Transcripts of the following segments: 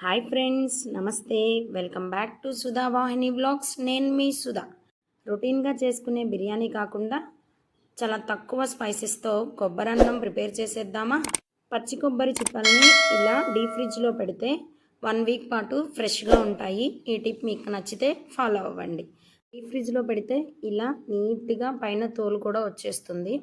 Hi friends, నమస్తే. Welcome back to Sudha Vahini vlogs. నేను మీ సుధా. రొటీన్గా చేసుకునే బిర్యానీ కాకుండా చాలా తక్కువ స్పైసెస్తో కొబ్బరన్నం ప్రిపేర్ చేసేద్దామా? పచ్చి కొబ్బరి చిప్పల్ని ఇలా డీప్ ఫ్రిడ్జ్లో పెడితే 1 వీక్ పాటు ఫ్రెష్గా ఉంటాయి. ఈ టిప్ మీకు నచ్చితే ఫాలో అవ్వండి. డీప్ ఫ్రిడ్జ్లో పెడితే ఇలా నీట్గా పైన తోలు కూడా వచ్చేస్తుంది.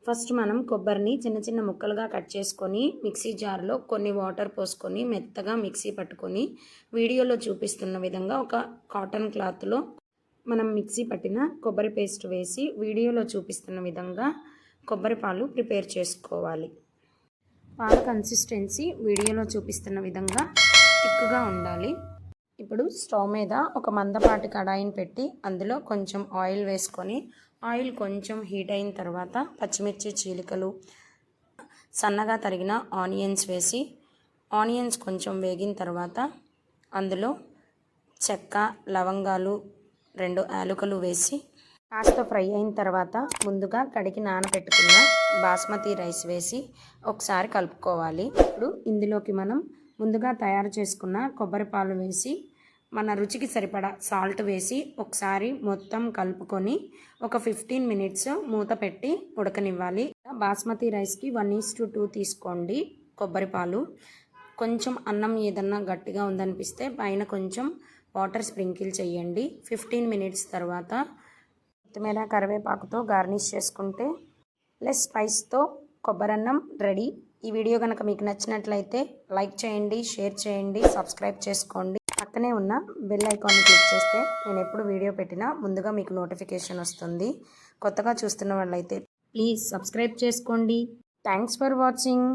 ఫస్ట్ మనం కొబ్బరిని చిన్న చిన్న ముక్కలుగా కట్ చేసుకొని మిక్సీ జార్లో కొన్ని వాటర్ పోసుకొని మెత్తగా మిక్సీ పట్టుకొని వీడియోలో చూపిస్తున్న విధంగా ఒక కాటన్ క్లాత్లో మనం మిక్సీ పట్టిన కొబ్బరి పేస్ట్ వేసి వీడియోలో చూపిస్తున్న విధంగా కొబ్బరి పాలు ప్రిపేర్ చేసుకోవాలి. పాల కన్సిస్టెన్సీ వీడియోలో చూపిస్తున్న విధంగా థిక్గా ఉండాలి. ఇప్పుడు స్టవ్ మీద ఒక మందపాటి కడాయిని పెట్టి అందులో కొంచెం ఆయిల్ వేసుకొని ఆయిల్ కొంచెం హీట్ అయిన తర్వాత పచ్చిమిర్చి చీలికలు, సన్నగా తరిగిన ఆనియన్స్ వేసి ఆనియన్స్ కొంచెం వేగిన తర్వాత అందులో చెక్క, లవంగాలు, 2 యాలకులు వేసి కాస్త ఫ్రై అయిన తర్వాత ముందుగా కడిగి నానబెట్టుకున్న బాస్మతి రైస్ వేసి ఒకసారి కలుపుకోవాలి. ఇప్పుడు ఇందులోకి మనం ముందుగా తయారు చేసుకున్న కొబ్బరి పాలు వేసి మన రుచికి సరిపడా సాల్ట్ వేసి ఒకసారి మొత్తం కలుపుకొని ఒక 15 మినిట్స్ మూత పెట్టి ఉడకనివ్వాలి. బాస్మతి రైస్కి 1:2 తీసుకోండి కొబ్బరి పాలు. కొంచెం అన్నం ఏదన్నా గట్టిగా ఉందనిపిస్తే పైన కొంచెం వాటర్ స్ప్రింకిల్ చేయండి. 15 మినిట్స్ తర్వాత కొత్తిమీర, కరివేపాకుతో గార్నిష్ చేసుకుంటే లెస్ స్పైస్తో కొబ్బరన్నం రెడీ. ఈ వీడియో కనుక మీకు నచ్చినట్లయితే లైక్ చేయండి, షేర్ చేయండి, సబ్స్క్రైబ్ చేసుకోండి. పక్కనే ఉన్న బెల్ ఐకాన్ని క్లిక్ చేస్తే నేను ఎప్పుడు వీడియో పెట్టినా ముందుగా మీకు నోటిఫికేషన్ వస్తుంది. కొత్తగా చూస్తున్న వాళ్ళైతే ప్లీజ్ సబ్స్క్రైబ్ చేసుకోండి. Thanks for watching.